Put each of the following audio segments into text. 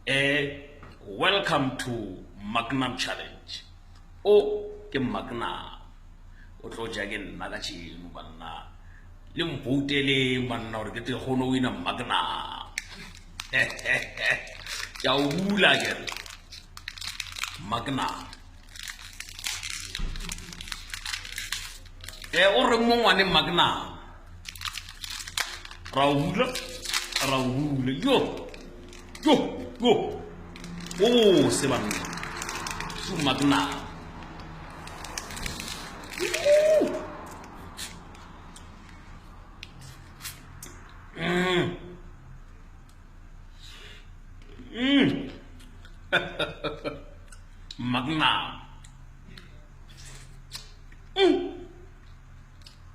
Welcome to Magnum Challenge. Oh, ke Magna. O tlo jagen nagachi banna. Lim botele banna or get hono in a Magna. Ya ula gel. Magna. Or mo ane Magna. Raula. Yo. Oh, seban. Su Magna. Magna.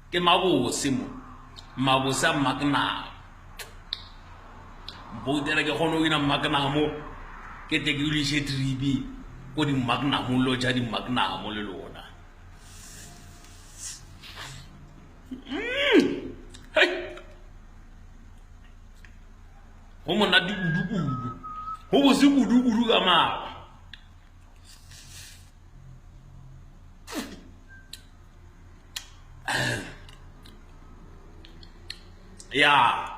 Ke mabosimo. Mabosa Magna. Botele ke gono ina Magna mo. Ke te ke ile se tribi ko di Magna mo lo ja di Magna mo le lona. Hey. Ho mona di udu. Ho bo se udu ka ma. Yeah.